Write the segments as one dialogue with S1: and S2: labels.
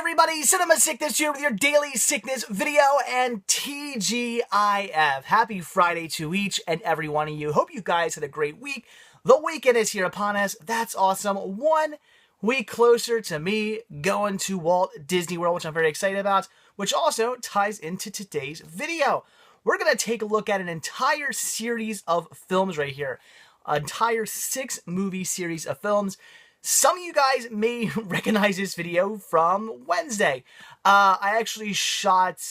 S1: everybody, Cinema Sickness here with your daily sickness video and TGIF. Happy Friday to each and every one of you. Hope you guys had a great week. The weekend is here upon us. That's awesome. 1 week closer to me going to Walt Disney World, which I'm very excited about, which also ties into today's video. We're going to take a look at an entire series of films right here. An entire 6-movie series of films. Some of you guys may recognize this video from Wednesday. I actually shot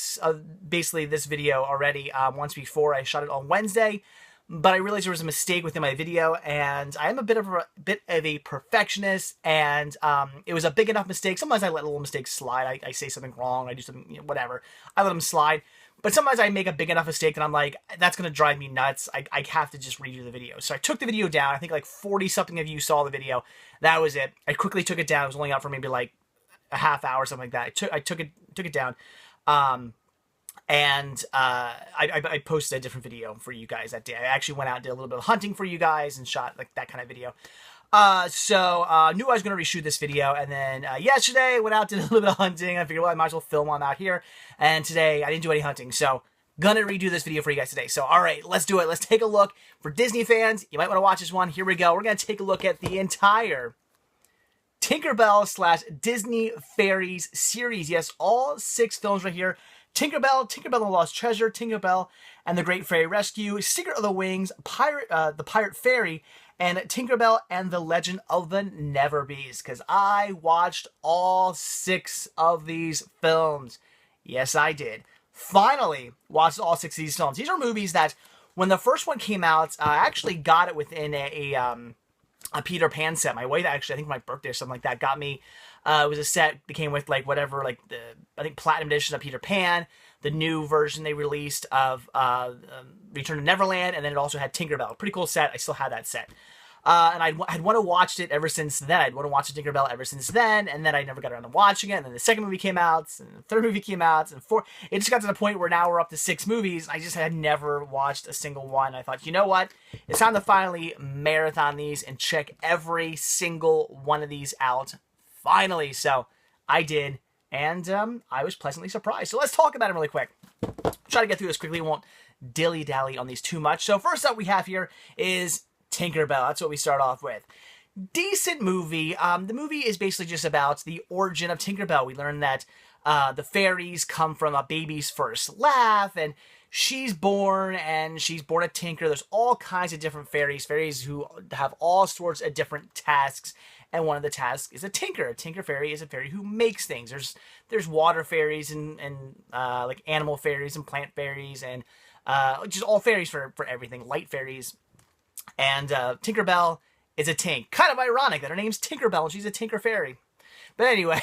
S1: basically this video already once before. I shot it on Wednesday, but I realized there was a mistake within my video, and I am a bit of a perfectionist, and it was a big enough mistake. Sometimes I let little mistakes slide. I say something wrong, I do something, whatever. I let them slide. But sometimes I make a big enough mistake that I'm like, that's going to drive me nuts. I have to just redo the video. So I took the video down. I think like 40-something of you saw the video. That was it. I quickly took it down. It was only out for maybe like a half hour or something like that. I took it down. I posted a different video for you guys that day. I actually went out and did a little bit of hunting for you guys and shot like that kind of video. Knew I was going to reshoot this video, and then yesterday went out, did a little bit of hunting. I figured, well, I might as well film while I'm out here. And today I didn't do any hunting, so gonna redo this video for you guys today. So all right, let's do it. Let's take a look. For Disney fans, you might want to watch this one. Here we go. We're gonna take a look at the entire Tinkerbell / Disney Fairies series. Yes, all 6 films right here. Tinkerbell, Tinkerbell and the Lost Treasure, Tinkerbell and the Great Fairy Rescue, Secret of the Wings, the Pirate Fairy, and Tinkerbell and the Legend of the Neverbees, because I watched all 6 of these films. Yes, I did. Finally watched all 6 of these films. These are movies that, when the first one came out, I actually got it within a Peter Pan set. My wife actually, I think my birthday or something like that, got me. It was a set that came with like whatever, like the, I think, Platinum Edition of Peter Pan, the new version they released of Return to Neverland, and then it also had Tinkerbell. Pretty cool set. I still have that set. And I'd want to watch it ever since then. I'd want to watch Tinkerbell ever since then, and then I never got around to watching it. And then the second movie came out, and the third movie came out, and 4. It just got to the point where now we're up to 6 movies. I just had never watched a single one. I thought, you know what? It's time to finally marathon these and check every single one of these out. Finally. So I did, and I was pleasantly surprised. So let's talk about them really quick. Try to get through this quickly. We won't dilly-dally on these too much. So first up we have here is Tinkerbell. That's what we start off with. Decent movie. The movie is basically just about the origin of Tinkerbell. We learn that the fairies come from a baby's first laugh, and she's born a tinker. There's all kinds of different fairies who have all sorts of different tasks, and one of the tasks is a tinker. A tinker fairy is a fairy who makes things. There's water fairies and like animal fairies and plant fairies and just all fairies for everything. Light fairies. And Tinkerbell is a tink. Kind of ironic that her name's Tinkerbell and she's a tinker fairy. But anyway,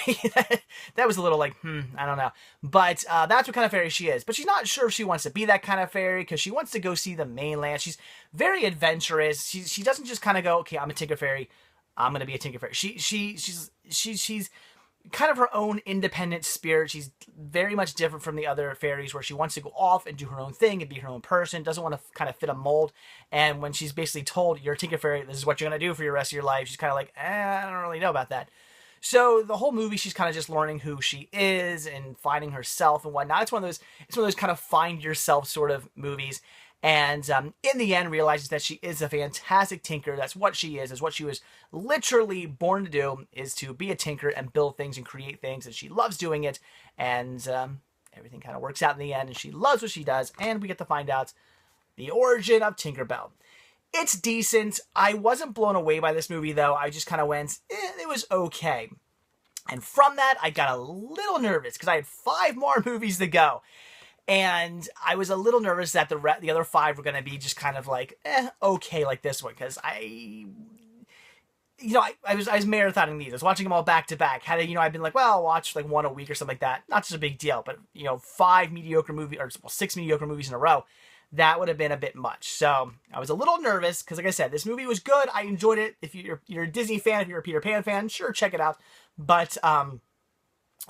S1: that was a little like, I don't know. But that's what kind of fairy she is. But she's not sure if she wants to be that kind of fairy because she wants to go see the mainland. She's very adventurous. She doesn't just kind of go, okay, I'm a tinker fairy, I'm going to be a tinker fairy. She's kind of her own independent spirit. She's very much different from the other fairies, where she wants to go off and do her own thing and be her own person, doesn't want to kind of fit a mold. And when she's basically told, you're a tinker fairy, this is what you're going to do for your rest of your life, she's kind of like, I don't really know about that. So the whole movie, she's kind of just learning who she is and finding herself and whatnot. It's one of those kind of find yourself sort of movies. And in the end, realizes that she is a fantastic tinker. That's what she is what she was literally born to do, is to be a tinker and build things and create things. And she loves doing it. And everything kind of works out in the end. And she loves what she does. And we get to find out the origin of Tinkerbell. It's decent. I wasn't blown away by this movie, though. I just kind of went, it was okay. And from that, I got a little nervous because I had 5 more movies to go. And I was a little nervous that the other 5 were going to be just kind of like, okay, like this one. Because I was marathoning these. I was watching them all back to back. I've been like, well, I'll watch like 1 a week or something like that. Not such a big deal. But, 5 mediocre movies, or 6 mediocre movies in a row, that would have been a bit much. So I was a little nervous because, like I said, this movie was good. I enjoyed it. If you're a Disney fan, if you're a Peter Pan fan, sure, check it out. But,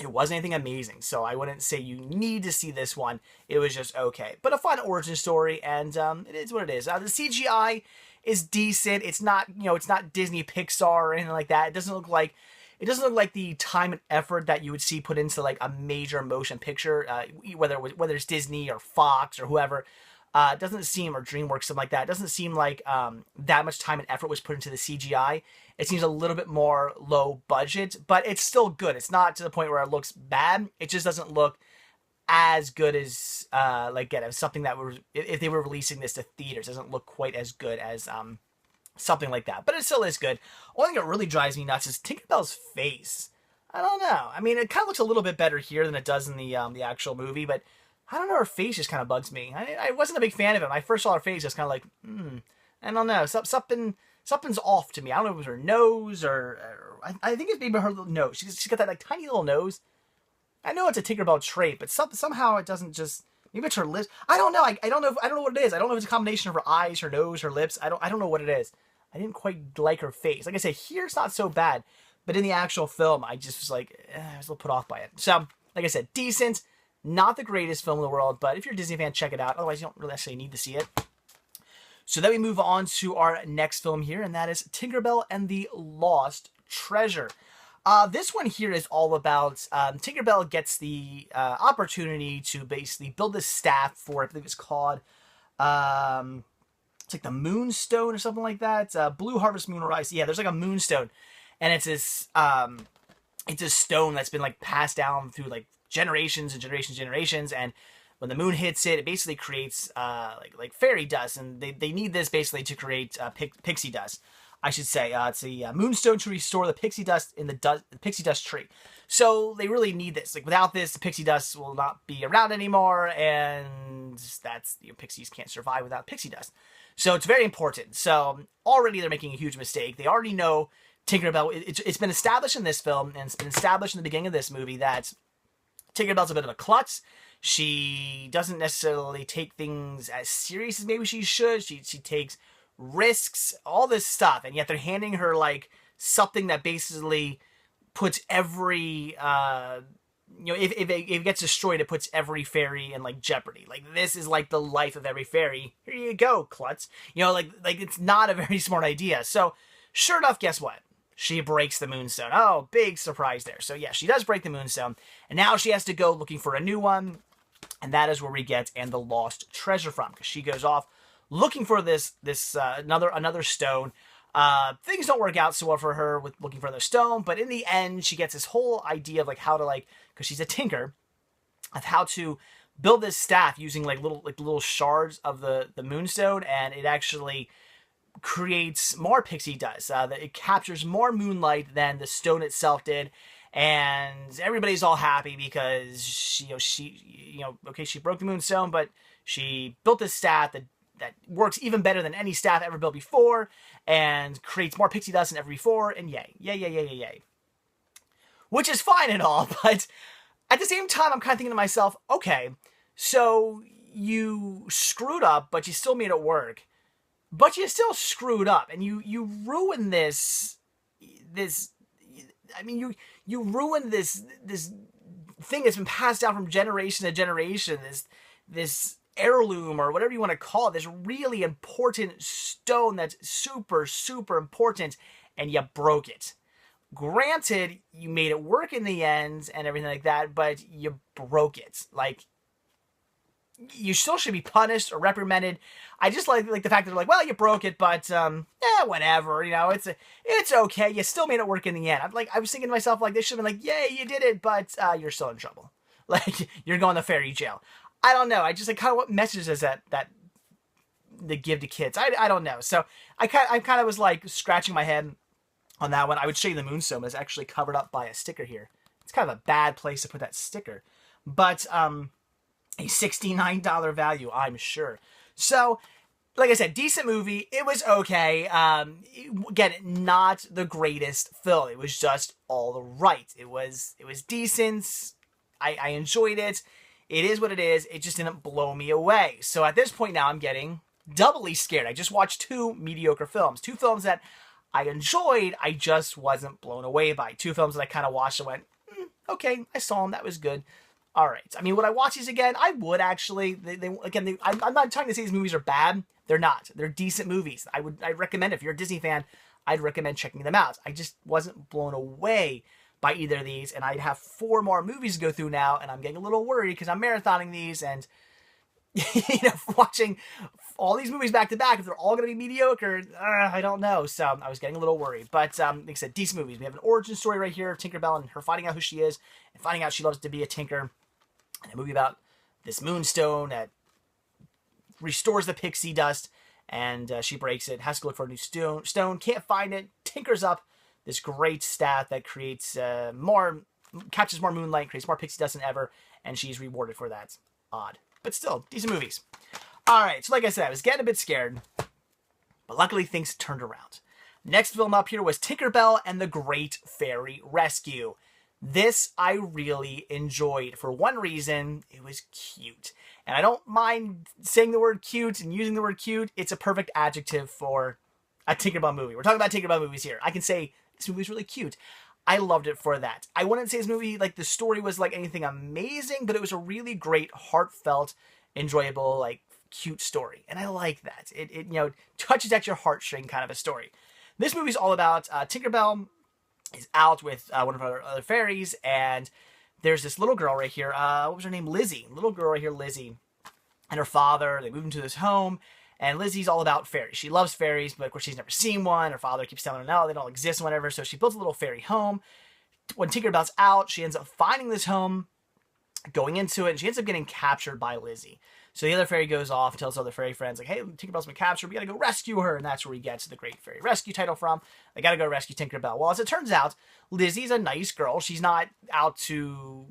S1: it wasn't anything amazing, so I wouldn't say you need to see this one. It was just okay. But a fun origin story, and it is what it is. The CGI is decent. It's not, it's not Disney Pixar or anything like that. It it doesn't look like the time and effort that you would see put into like a major motion picture, whether it's Disney or Fox or whoever. It doesn't seem, or DreamWorks, something like that. It doesn't seem like that much time and effort was put into the CGI. It seems a little bit more low budget, but it's still good. It's not to the point where it looks bad. It just doesn't look as good as as something that was, if they were releasing this to theaters, it doesn't look quite as good as something like that. But it still is good. Only thing that really drives me nuts is Tinkerbell's face. I don't know. I mean, it kind of looks a little bit better here than it does in the actual movie, but I don't know, her face just kind of bugs me. I wasn't a big fan of it. When I first saw her face, I was kind of like, I don't know, something's off to me. I don't know if it was her nose or I think it's maybe her little nose. She's got that like tiny little nose. I know it's a Tinkerbell trait, but somehow it doesn't just. Maybe it's her lips. I don't know. I don't know what it is. I don't know if it's a combination of her eyes, her nose, her lips. I don't know what it is. I didn't quite like her face. Like I said, here it's not so bad, but in the actual film, I just was like, I was a little put off by it. So, like I said, decent. Not the greatest film in the world, but if you're a Disney fan, check it out. Otherwise, you don't really necessarily need to see it. So then we move on to our next film here, and that is Tinkerbell and the Lost Treasure. This one here is all about Tinkerbell gets the opportunity to basically build this staff for, I believe it's called, it's like the Moonstone or something like that. Blue Harvest Moon Rise. Yeah, there's like a Moonstone, and it's this stone that's been like passed down through like generations and generations, and when the moon hits it, it basically creates like fairy dust, and they need this basically to create pixie dust. I should say it's a moonstone to restore the pixie dust in the pixie dust tree. So they really need this. Like without this, the pixie dust will not be around anymore, and that's pixies can't survive without pixie dust. So it's very important. So already they're making a huge mistake. They already know Tinkerbell. It's been established in this film, and it's been established in the beginning of this movie that Tinkerbell's a bit of a klutz. She doesn't necessarily take things as serious as maybe she should. She takes risks, all this stuff, and yet they're handing her like something that basically puts every if it gets destroyed, it puts every fairy in like jeopardy. Like this is like the life of every fairy. Here you go, klutz. Like it's not a very smart idea. So sure enough, guess what? She breaks the Moonstone. Oh, big surprise there. So yeah, she does break the Moonstone, and now she has to go looking for a new one, and that is where we get And the Lost Treasure from, because she goes off looking for another stone. Things don't work out so well for her with looking for the stone, but in the end, she gets this whole idea of like how to because she's a tinker, of how to build this staff using little shards of the Moonstone, and it actually creates more pixie dust. That it captures more moonlight than the stone itself did, and everybody's all happy because she broke the Moonstone, but she built this staff that works even better than any staff ever built before, and creates more pixie dust than ever before, and yay. Which is fine and all, but at the same time, I'm kind of thinking to myself, okay, so you screwed up, but you still made it work. But you still screwed up, and you ruined this. You ruined this thing that's been passed down from generation to generation. This heirloom, or whatever you want to call it, this really important stone that's super, super important, and you broke it. Granted, you made it work in the end and everything like that, but you broke it. Like, you still should be punished or reprimanded. I just like the fact that they're like, well, you broke it, but whatever, it's okay. You still made it work in the end. I was thinking to myself, like, they should have been like, yay, you did it, but you're still in trouble. Like, you're going to fairy jail. I don't know. I just kind of what messages is that they give to kids. I don't know. So I kind of was like scratching my head on that one. I would show you the Moonstone, but it's actually covered up by a sticker here. It's kind of a bad place to put that sticker, but a $69 value, I'm sure. So, like I said, decent movie. It was okay. Again, not the greatest film. It was just all right. It was decent. I enjoyed it. It is what it is. It just didn't blow me away. So at this point now, I'm getting doubly scared. I just watched two mediocre films. Two films that I enjoyed, I just wasn't blown away by. Two films that I kind of watched and went, okay, I saw them. That was good. All right. I mean, would I watch these again? I would, actually. I'm not trying to say these movies are bad. They're not. They're decent movies. I'd recommend, if you're a Disney fan, I'd recommend checking them out. I just wasn't blown away by either of these, and I'd have 4 more movies to go through now, and I'm getting a little worried because I'm marathoning these, and watching all these movies back to back, if they're all going to be mediocre, I don't know. So I was getting a little worried. But like I said, decent movies. We have an origin story right here of Tinkerbell and her finding out who she is and finding out she loves to be a tinker. And a movie about this moonstone that restores the pixie dust, and she breaks it, has to look for a new stone, can't find it, tinkers up this great staff that creates catches more moonlight, creates more pixie dust than ever, and she's rewarded for that. Odd. But still, decent movies. Alright, so like I said, I was getting a bit scared, but luckily things turned around. Next film up here was Tinkerbell and the Great Fairy Rescue. This I really enjoyed. For one reason, it was cute. And I don't mind saying the word cute and using the word cute. It's a perfect adjective for a Tinkerbell movie. We're talking about Tinkerbell movies here. I can say this movie was really cute. I loved it for that. I wouldn't say this movie, like, the story was, like, anything amazing, but it was a really great, heartfelt, enjoyable, like, cute story. And I like that. It touches at your heartstring kind of a story. This movie's all about Tinkerbell is out with one of her other fairies, and there's this little girl right here. What was her name? Lizzie. Little girl right here, Lizzie. And her father, they move into this home, and Lizzie's all about fairies. She loves fairies, but of course she's never seen one. Her father keeps telling her, no, they don't exist, whatever. So she builds a little fairy home. When Tinkerbell's out, she ends up finding this home, going into it, and she ends up getting captured by Lizzie. So the other fairy goes off and tells other fairy friends, like, hey, Tinkerbell's been captured. We got to go rescue her. And that's where we get to the Great Fairy Rescue title from. They got to go rescue Tinkerbell. Well, as it turns out, Lizzie's a nice girl. She's not out to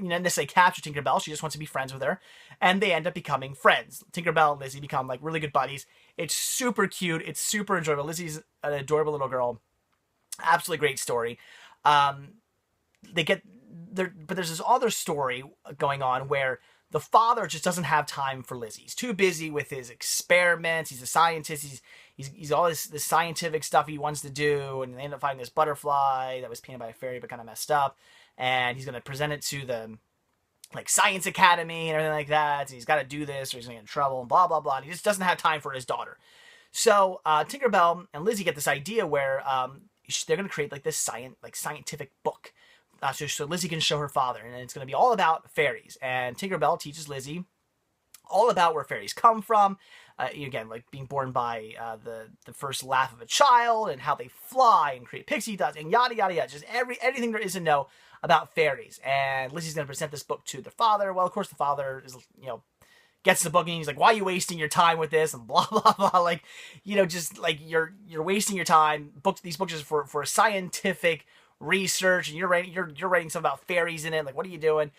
S1: necessarily capture Tinkerbell. She just wants to be friends with her. And they end up becoming friends. Tinkerbell and Lizzie become, like, really good buddies. It's super cute. It's super enjoyable. Lizzie's an adorable little girl. Absolutely great story. But there's this other story going on where the father just doesn't have time for Lizzie. He's too busy with his experiments. He's a scientist. He's all this scientific stuff he wants to do, and they end up finding this butterfly that was painted by a fairy but kind of messed up, and he's going to present it to the Science Academy and everything like that, and he's got to do this or he's going to get in trouble and blah, blah, blah, and he just doesn't have time for his daughter. So Tinkerbell and Lizzie get this idea where they're going to create this scientific book. So Lizzie can show her father, and it's going to be all about fairies. And Tinkerbell teaches Lizzie all about where fairies come from. Again, like being born by the first laugh of a child, and how they fly and create pixie dust, and yada yada yada. Just everything there is to know about fairies. And Lizzie's going to present this book to the father. Well, of course, the father is gets the book and he's like, "Why are you wasting your time with this?" And blah blah blah. You're wasting your time. These books are for scientific research, and you're writing something about fairies in it. Like, what are you doing?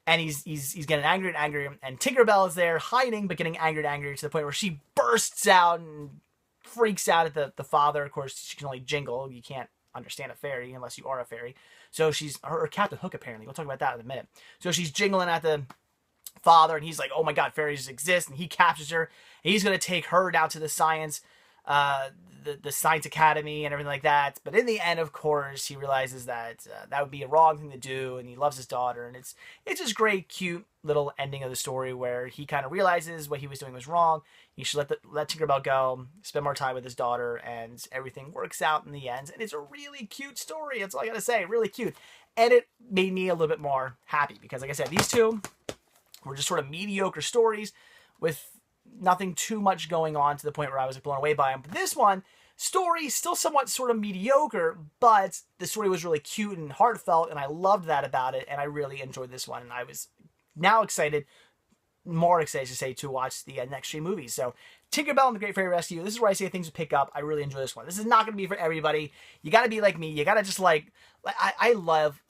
S1: And he's getting angry and angry, and Tinkerbell is there hiding, but getting angry and angry to the point where she bursts out and freaks out at the father. Of course, she can only jingle. You can't understand a fairy unless you are a fairy. So she's or Captain Hook, apparently. We'll talk about that in a minute. So she's jingling at the father, and he's like, "Oh my God, fairies exist!" And he captures her. And he's gonna take her down to the Science Academy and everything like that. But in the end, of course, he realizes that that would be a wrong thing to do, and he loves his daughter. And it's this great, cute little ending of the story where he kind of realizes what he was doing was wrong. He should let Tinkerbell go, spend more time with his daughter, and everything works out in the end. And it's a really cute story. That's all I gotta say. Really cute. And it made me a little bit more happy because, like I said, these two were just sort of mediocre stories with nothing too much going on to the point where I was blown away by them. But this one, story still somewhat sort of mediocre, but the story was really cute and heartfelt, and I loved that about it, and I really enjoyed this one. And I was now more excited to watch the next 3 movies. So Tinkerbell and the Great Fairy Rescue, this is where I say things would pick up. I really enjoy this one. This is not going to be for everybody. You got to be like me. You got to just I love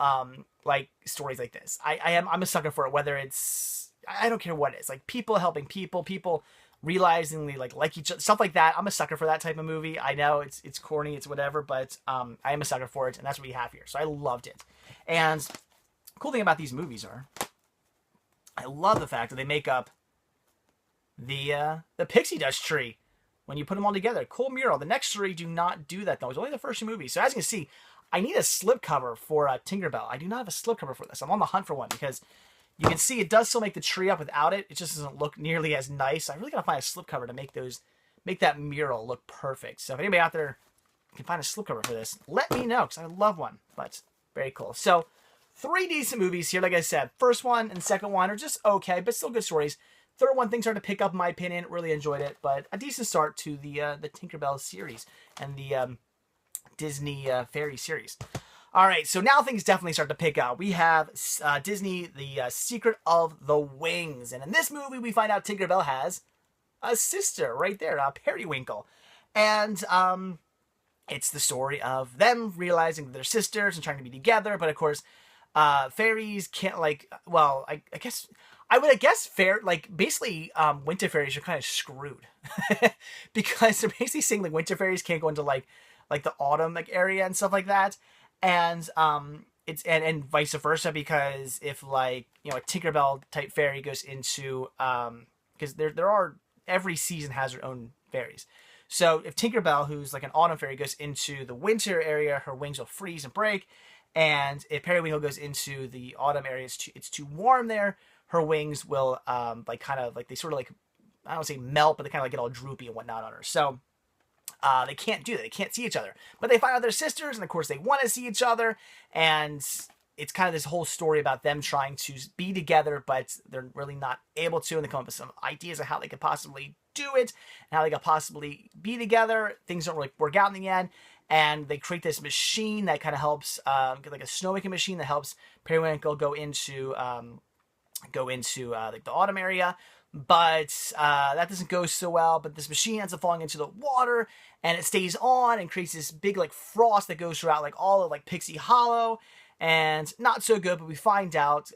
S1: stories like this. I'm a sucker for it, whether it's, I don't care what it is, like people helping people realizing they like each other, stuff like that. I'm a sucker for that type of movie. I know it's corny, it's whatever, but I am a sucker for it, and that's what we have here. So I loved it. And the cool thing about these movies are, I love the fact that they make up the pixie dust tree when you put them all together. Cool mural. The next 3 do not do that though. It's only the first 2 movies. So as you can see, I need a slipcover for Tinkerbell. I do not have a slipcover for this. I'm on the hunt for one because you can see it does still make the tree up without it. It just doesn't look nearly as nice. I really gotta find a slipcover to make that mural look perfect. So if anybody out there can find a slipcover for this, let me know, because I love one. But Very cool. So, 3 decent movies here. Like I said, first one and second one are just okay, but still good stories. Third one, things started to pick up, in my opinion. Really enjoyed it, but a decent start to the Tinkerbell series and the Disney Fairy series. All right, so now things definitely start to pick up. We have Disney, the Secret of the Wings. And in this movie, we find out Tinkerbell has a sister right there, Periwinkle. And it's the story of them realizing they're sisters and trying to be together. But of course, fairies can't, like, well, I guess... I would guess basically winter fairies are kind of screwed. Because they're basically saying, like, winter fairies can't go into, like the autumn, like, area and stuff like that. And it's and vice versa, because if, like, you know, a Tinkerbell type fairy goes into because there are, every season has their own fairies. So if Tinkerbell, who's like an autumn fairy, goes into the winter area, her wings will freeze and break. And if Periwinkle goes into the autumn area, it's too warm there, her wings will like kind of like, they sort of like, I don't want to say melt, but they kind of like get all droopy and whatnot on her. So they can't do that. They can't see each other. But they find out they're sisters, and of course they want to see each other. And it's kind of this whole story about them trying to be together, but they're really not able to. And they come up with some ideas of how they could possibly do it, and how they could possibly be together. Things don't really work out in the end. And they create this machine that kind of helps, like a snowmaking machine that helps Periwinkle go into like the autumn area. But that doesn't go so well. But this machine ends up falling into the water, and it stays on and creates this big like frost that goes throughout like all of like Pixie Hollow, and not so good. But we find out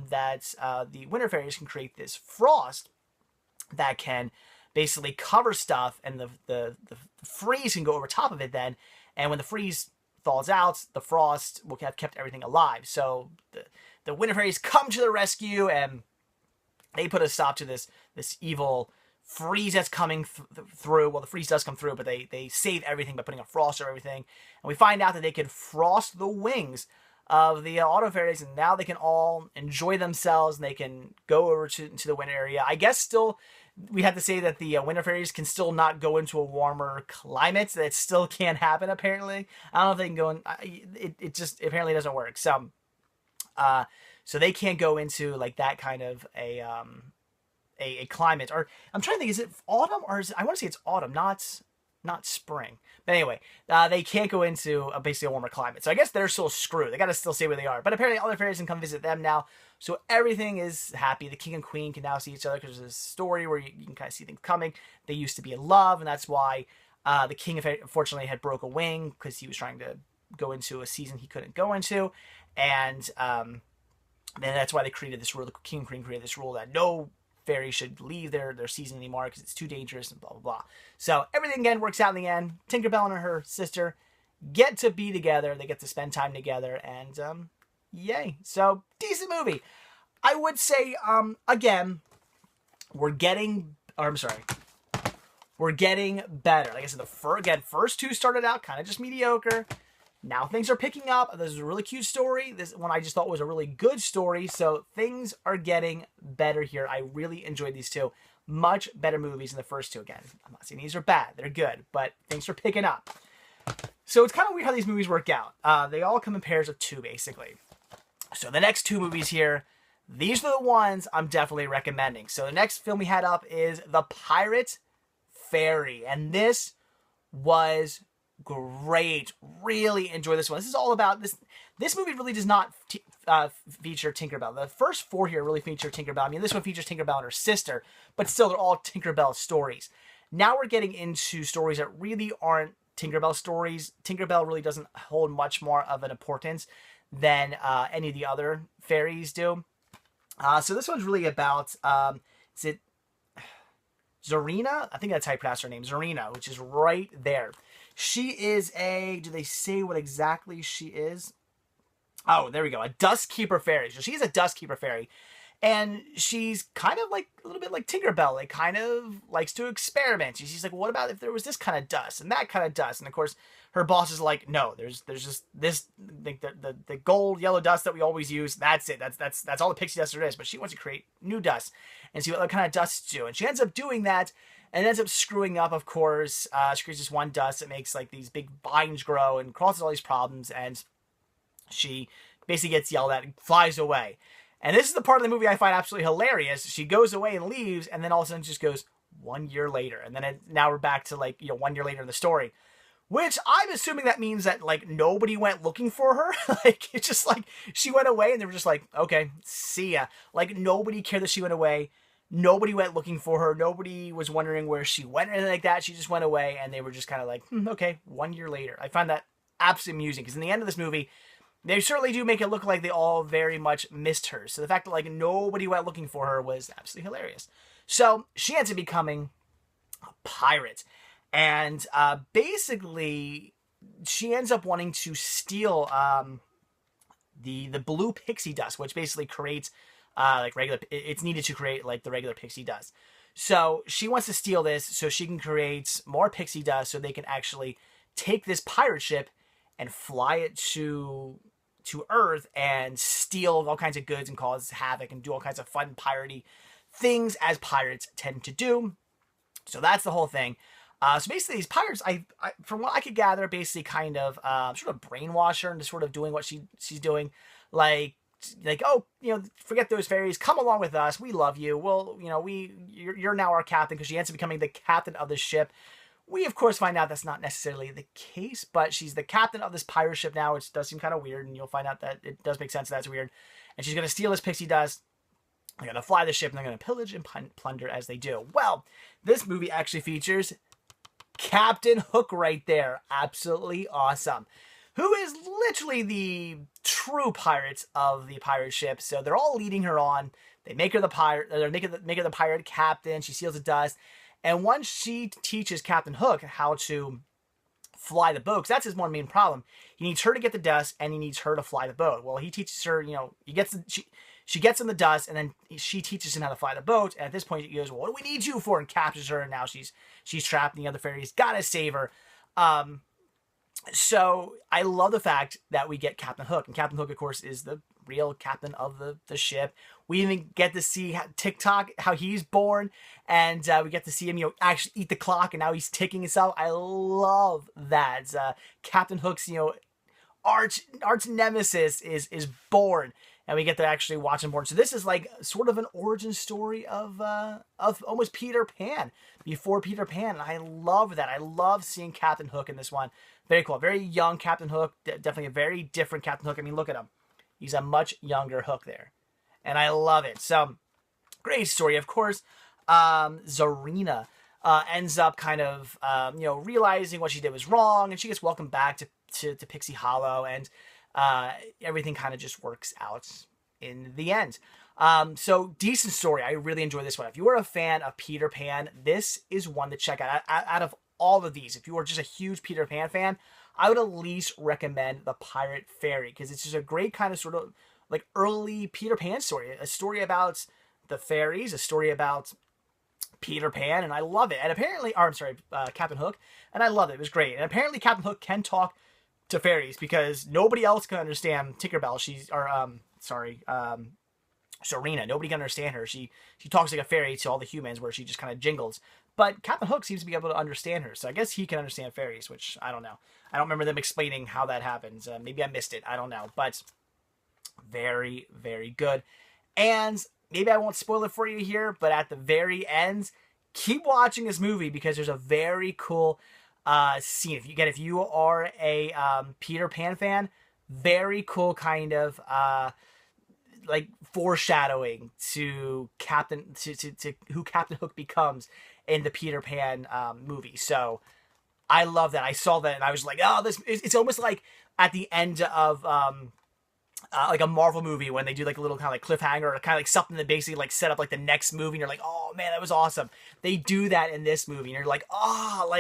S1: that the Winter Fairies can create this frost that can basically cover stuff, and the freeze can go over top of it then. And when the freeze thaws out, the frost will have kept everything alive. So the Winter Fairies come to the rescue, and they put a stop to this evil freeze that's coming through. Well, the freeze does come through, but they save everything by putting a frost over everything. And we find out that they can frost the wings of the Autumn Fairies, and now they can all enjoy themselves, and they can go over into the winter area. I guess still, we have to say that the Winter Fairies can still not go into a warmer climate. That still can't happen, apparently. I don't know if they can go in. It just apparently doesn't work. So they can't go into like that kind of a climate. Or I'm trying to think, is it autumn, or is it, I want to say it's autumn, not spring. But anyway, they can't go into basically a warmer climate. So I guess they're still screwed. They got to still stay where they are. But apparently other fairies can come visit them now. So everything is happy. The king and queen can now see each other, because there's this story where you can kind of see things coming. They used to be in love, and that's why the king unfortunately had broke a wing, because he was trying to go into a season he couldn't go into. And then that's why they created this rule. The king and queen created this rule that no fairy should leave their season anymore, because it's too dangerous, and blah, blah, blah. So everything, again, works out in the end. Tinkerbell and her sister get to be together. They get to spend time together, and yay. So, decent movie. I would say, again, we're getting better. Like I said, first 2 started out kind of just mediocre. Now things are picking up. This is a really cute story. This one I just thought was a really good story. So things are getting better here. I really enjoyed these 2. Much better movies than the first 2. Again, I'm not saying these are bad. They're good, but things are picking up. So it's kind of weird how these movies work out. They all come in pairs of 2, basically. So the next 2 movies here, these are the ones I'm definitely recommending. So the next film we had up is The Pirate Fairy. And this was great. Really enjoy this one. This is all about this. This movie really does not feature Tinkerbell. The first 4 here really feature Tinkerbell. I mean, this one features Tinkerbell and her sister, but still, they're all Tinkerbell stories. Now we're getting into stories that really aren't Tinkerbell stories. Tinkerbell really doesn't hold much more of an importance than any of the other fairies do. So this one's really about, is it Zarina? I think that's how you pronounce her name, Zarina, which is right there. She is do they say what exactly she is? Oh, there we go. A Dustkeeper Fairy. So she's a Dustkeeper Fairy. And she's kind of like a little bit like Tinkerbell. Like, kind of likes to experiment. She's like, well, what about if there was this kind of dust and that kind of dust? And of course, her boss is like, no, there's just this, the gold yellow dust that we always use. That's it. That's all the pixie dust there is. But she wants to create new dust and see what kind of dust to do. And she ends up doing that, and ends up screwing up, of course. She creates this one dust that makes like these big vines grow and causes all these problems. And She basically gets yelled at and flies away. And this is the part of the movie I find absolutely hilarious. She goes away and leaves, and then all of a sudden just goes 1 year later. And then now we're back to 1 year later in the story. Which I'm assuming that means that nobody went looking for her. It's just she went away and they were just like, okay, see ya. Nobody cared that she went away. Nobody went looking for her. Nobody was wondering where she went or anything like that. She just went away and they were just kind of like, okay, 1 year later. I find that absolutely amusing because in the end of this movie, they certainly do make it look like they all very much missed her. So the fact that nobody went looking for her was absolutely hilarious. So she ends up becoming a pirate. And basically, she ends up wanting to steal the blue pixie dust, which basically creates regular. It's needed to create the regular pixie dust. So she wants to steal this so she can create more pixie dust, so they can actually take this pirate ship and fly it to Earth and steal all kinds of goods and cause havoc and do all kinds of fun piratey things as pirates tend to do. So that's the whole thing. So basically, these pirates, from what I could gather, basically kind of sort of brainwash her into sort of doing what she's doing, oh, forget those fairies, come along with us, we love you. Well, you're now our captain, because she ends up becoming the captain of the ship. We of course find out that's not necessarily the case, but she's the captain of this pirate ship now, which does seem kind of weird, and you'll find out that it does make sense that's weird. And she's gonna steal this pixie dust. They're gonna fly the ship, and they're gonna pillage and plunder as they do. Well, this movie actually features Captain Hook right there. Absolutely awesome. Who is literally the true pirates of the pirate ship. So they're all leading her on. They make her the pirate. They make her the pirate captain. She steals the dust. And once she teaches Captain Hook how to fly the boat, because that's his one main problem. He needs her to get the dust, and he needs her to fly the boat. Well, he teaches her, she gets in the dust, and then she teaches him how to fly the boat. And at this point, he goes, well, what do we need you for? And captures her, and now she's trapped, and the other fairies gotta save her. So I love the fact that we get Captain Hook. And Captain Hook, of course, is the real captain of the ship. We even get to see TikTok, how he's born. And we get to see him, actually eat the clock. And now he's ticking himself. I love that. Captain Hook's, arch nemesis is born. And we get to actually watch him born. So this is sort of an origin story of almost Peter Pan, before Peter Pan. And I love that. I love seeing Captain Hook in this one. Very cool. Very young Captain Hook. Definitely a very different Captain Hook. I mean, look at him. He's a much younger Hook there. And I love it. So, great story. Of course, Zarina ends up kind of, realizing what she did was wrong. And she gets welcomed back to Pixie Hollow. And everything kind of just works out in the end. So, decent story. I really enjoy this one. If you are a fan of Peter Pan, this is one to check out. Out of all of these, if you are just a huge Peter Pan fan, I would at least recommend The Pirate Fairy, because it's just a great kind of sort of early Peter Pan story. A story about the fairies, a story about Peter Pan, and I love it. And apparently, Captain Hook, and I love it. It was great. And apparently Captain Hook can talk to fairies, because nobody else can understand Tinkerbell. Serena. Nobody can understand her. She talks like a fairy to all the humans, where she just kind of jingles. But Captain Hook seems to be able to understand her, so I guess he can understand fairies, which I don't know. I don't remember them explaining how that happens. Maybe I missed it. I don't know. But very, very good. And maybe I won't spoil it for you here, but at the very end, keep watching this movie, because there's a very cool scene. If you are a Peter Pan fan, very cool kind of foreshadowing to who Captain Hook becomes in the Peter Pan movie. So I love that. I saw that and I was like, oh, it's almost like at the end of a Marvel movie, when they do a little kind of cliffhanger, or kind of something that basically set up the next movie, and you're like, oh man, that was awesome. They do that in this movie, and you're like, oh,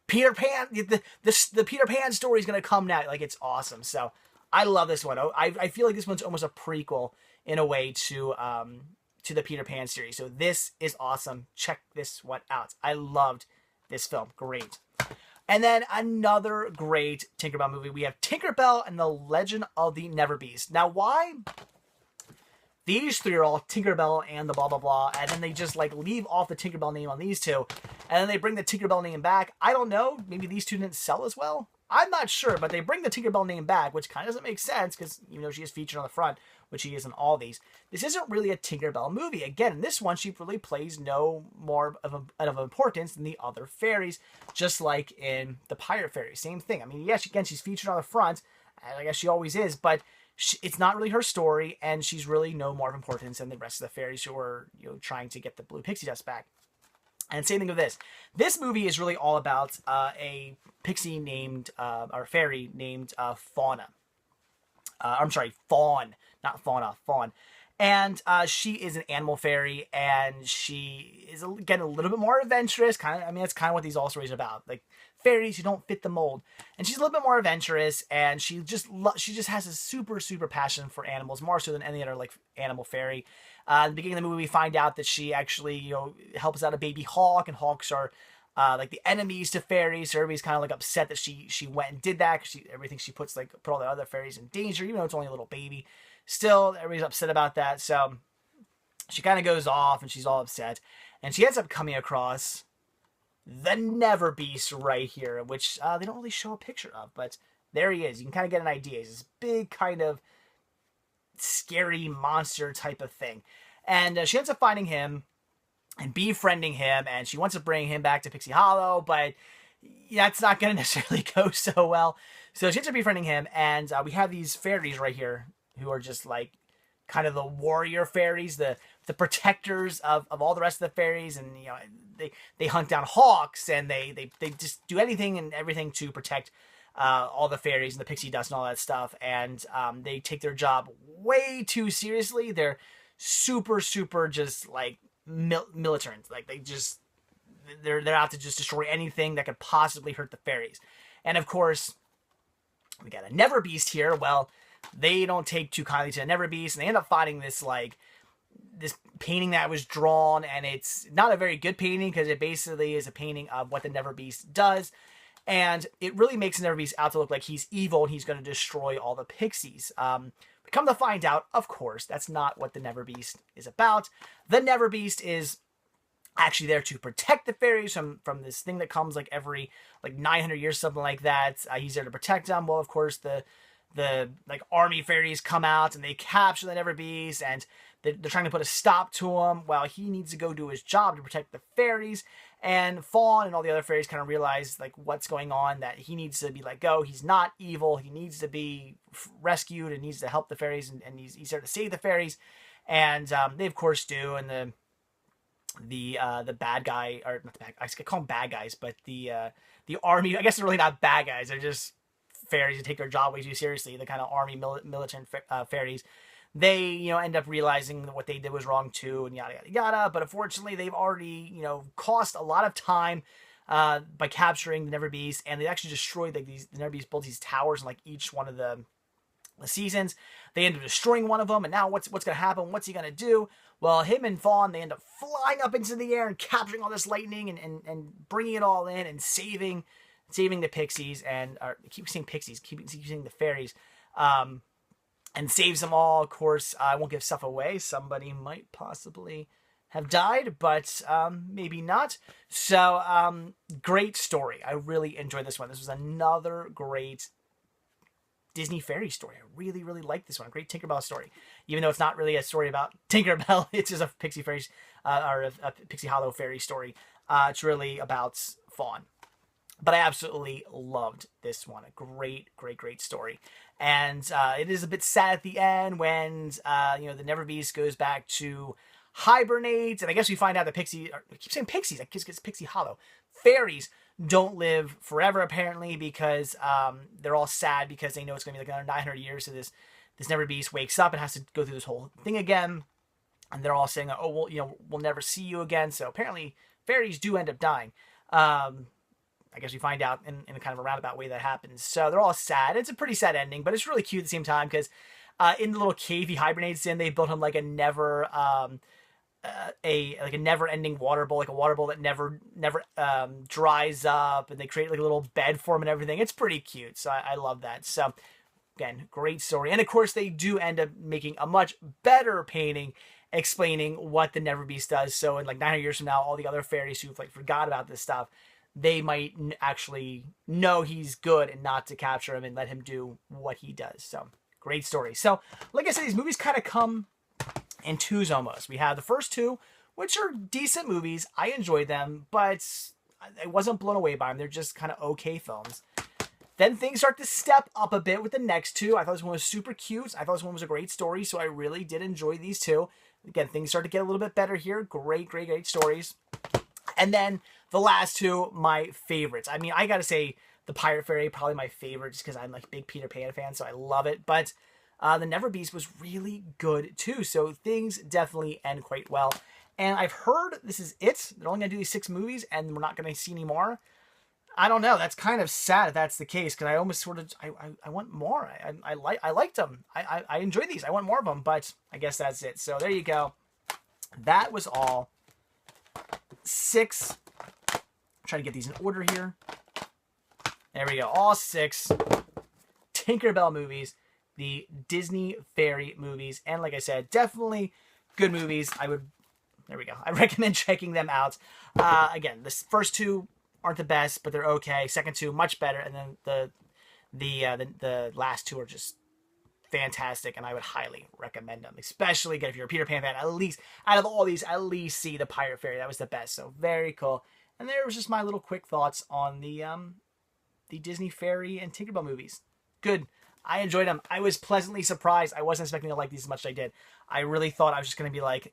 S1: Peter Pan, the Peter Pan story is gonna come now. It's awesome. So I love this one. I feel like this one's almost a prequel in a way to the Peter Pan series. So this is awesome. Check this one out. I loved this film. Great. And then another great Tinkerbell movie. We have Tinkerbell and the Legend of the Neverbeast. Now, why these three are all Tinkerbell and the blah, blah, blah, and then they just leave off the Tinkerbell name on these two, and then they bring the Tinkerbell name back? I don't know. Maybe these two didn't sell as well. I'm not sure, but they bring the Tinkerbell name back, which kind of doesn't make sense because, you know, she is featured on the front, which she is in all these. This isn't really a Tinkerbell movie. Again, in this one, she really plays no more of importance than the other fairies, just like in the Pirate Fairy. Same thing. I mean, yes, again, she's featured on the front, and I guess she always is, but it's not really her story, and she's really no more of importance than the rest of the fairies who are, you know, trying to get the blue pixie dust back. And same thing with this. This movie is really all about a pixie named, or fairy named Fauna. I'm sorry, Fawn, not Fauna, Fawn. And she is an animal fairy, and she is, again, a little bit more adventurous. I mean, that's kind of what these all stories are about. Like, fairies who don't fit the mold. And she's a little bit more adventurous, and she just has a super, super passion for animals, more so than any other, like, animal fairy. At the beginning of the movie, we find out that she actually, you know, helps out a baby hawk, and hawks are like the enemies to fairies. So everybody's kind of like upset that she went and did that, because everything she put all the other fairies in danger, even though it's only a little baby. Still, everybody's upset about that. So she kind of goes off, and she's all upset, and she ends up coming across the Never Beast right here, which they don't really show a picture of, but there he is. You can kind of get an idea. He's this big kind of scary monster type of thing. And she ends up finding him and befriending him, and she wants to bring him back to Pixie Hollow, but that's not going to necessarily go so well. So she ends up befriending him, and we have these fairies right here who are just like kind of the warrior fairies, the protectors of all the rest of the fairies, and you know, they hunt down hawks, and they just do anything and everything to protect all the fairies and the pixie dust and all that stuff. And they take their job way too seriously. They're super, super just like militant. Like they're out to just destroy anything that could possibly hurt the fairies. And of course, we got a Never Beast here. Well, they don't take too kindly to a Never Beast, and they end up finding this painting that was drawn, and it's not a very good painting because it basically is a painting of what the Never Beast does. And it really makes the Never Beast out to look like he's evil and he's going to destroy all the pixies. We come to find out, of course, that's not what the Never Beast is about. The Never Beast is actually there to protect the fairies from this thing that comes like every 900 years, something like that. He's there to protect them. Well, of course, the like army fairies come out and they capture the Never Beast, and they're trying to put a stop to him. Well, he needs to go do his job to protect the fairies. And Fawn and all the other fairies kind of realize like what's going on, that he needs to be let go. He's not evil. He needs to be rescued and needs to help the fairies, and he's there to save the fairies. And they of course do. And the bad guy, or not the bad, I call them bad guys, but the army, I guess they're really not bad guys. They're just fairies who take their job way too seriously. The kind of army militant fairies. They, you know, end up realizing that what they did was wrong too, and yada, yada, yada. But unfortunately, they've already, you know, cost a lot of time by capturing the Never Beast, and they actually destroyed like the Never Beast built these towers in like each one of the seasons. They end up destroying one of them, and now what's going to happen? What's he going to do? Well, him and Fawn, they end up flying up into the air and capturing all this lightning and bringing it all in and saving the pixies, and I keep saying pixies, keep saying the fairies. And saves them all. Of course, I won't give stuff away. Somebody might possibly have died, but maybe not. So, great story. I really enjoyed this one. This was another great Disney fairy story. I really, really like this one. A great Tinkerbell story. Even though it's not really a story about Tinkerbell, it's just a Pixie Fairies, or a Pixie Hollow fairy story. It's really about Fawn. But I absolutely loved this one. A great, great, great story. And it is a bit sad at the end when, you know, the Never Beast goes back to hibernate. And I guess we find out that I keep saying pixies, I guess it's Pixie Hollow. Fairies don't live forever, apparently, because they're all sad because they know it's going to be like another 900 years. So this Never Beast wakes up and has to go through this whole thing again. And they're all saying, oh, well, you know, we'll never see you again. So apparently fairies do end up dying. I guess we find out in a kind of a roundabout way that happens. So they're all sad. It's a pretty sad ending, but it's really cute at the same time because in the little cave he hibernates in, they built him like a never-ending water bowl, like a water bowl that never dries up, and they create like a little bed for him and everything. It's pretty cute, so I love that. So again, great story. And of course, they do end up making a much better painting explaining what the Never Beast does. So in like 900 years from now, all the other fairies who've like forgot about this stuff, they might actually know he's good and not to capture him and let him do what he does. So, great story. So, like I said, these movies kind of come in twos almost. We have the first two, which are decent movies. I enjoyed them, but I wasn't blown away by them. They're just kind of okay films. Then things start to step up a bit with the next two. I thought this one was super cute. I thought this one was a great story, so I really did enjoy these two. Again, things start to get a little bit better here. Great, great, great stories. And then the last two, my favorites. I mean, I gotta say, The Pirate Fairy, probably my favorite, just because I'm like a big Peter Pan fan, so I love it. But The Never Beast was really good too, so things definitely end quite well. And I've heard this is it. They're only gonna do these 6 movies, and we're not gonna see any more. I don't know. That's kind of sad if that's the case, because I almost sort of I want more. I liked them. I enjoy these. I want more of them, but I guess that's it. So there you go. That was all 6. Try to get these in order here. There we go. All 6 Tinkerbell movies, the Disney Fairy movies, and like I said, definitely good movies. There we go. I recommend checking them out. Again, the first 2 aren't the best, but they're okay. Second 2, much better, and then the last 2 are just fantastic, and I would highly recommend them. Especially again, if you're a Peter Pan fan, at least out of all these, at least see the Pirate Fairy. That was the best. So very cool. And there was just my little quick thoughts on the Disney Fairy and Tinkerbell movies. Good. I enjoyed them. I was pleasantly surprised. I wasn't expecting to like these as much as I did. I really thought I was just going to be like,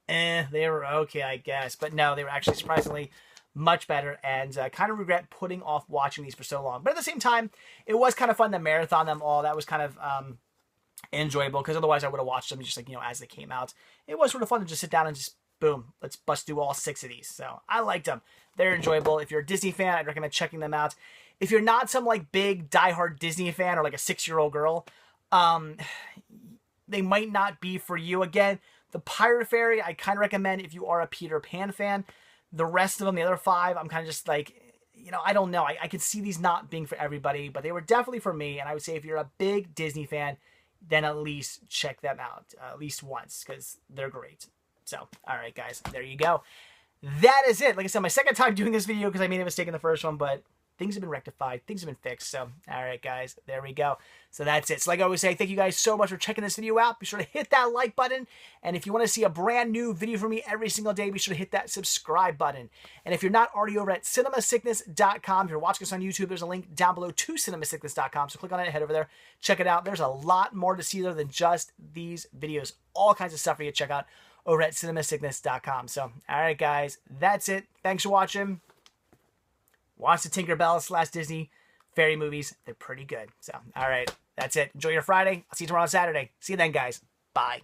S1: they were okay, I guess. But no, they were actually surprisingly much better, and kind of regret putting off watching these for so long. But at the same time, it was kind of fun to marathon them all. That was kind of enjoyable, because otherwise I would have watched them just like, as they came out. It was sort of fun to just sit down and just, boom, let's bust through all 6 of these. So I liked them. They're enjoyable. If you're a Disney fan, I'd recommend checking them out. If you're not some like big diehard Disney fan or like a 6-year-old girl, they might not be for you. Again, the Pirate Fairy, I kind of recommend if you are a Peter Pan fan. The rest of them, the other 5, I'm kind of just like, I don't know. I could see these not being for everybody, but they were definitely for me. And I would say if you're a big Disney fan, then at least check them out at least once, because they're great. So, all right, guys, there you go. That is it. Like I said, my second time doing this video because I made a mistake in the first one, but things have been rectified. Things have been fixed. So, all right, guys, there we go. So that's it. So like I always say, thank you guys so much for checking this video out. Be sure to hit that like button. And if you want to see a brand new video from me every single day, be sure to hit that subscribe button. And if you're not already over at cinemasickness.com, if you're watching us on YouTube, there's a link down below to cinemasickness.com. So click on it, head over there, check it out. There's a lot more to see there than just these videos. All kinds of stuff for you to check out over at cinemasickness.com. So, all right, guys, that's it. Thanks for watching. Watch the Tinkerbell / Disney Fairy movies. They're pretty good. So, all right, that's it. Enjoy your Friday. I'll see you tomorrow on Saturday. See you then, guys. Bye.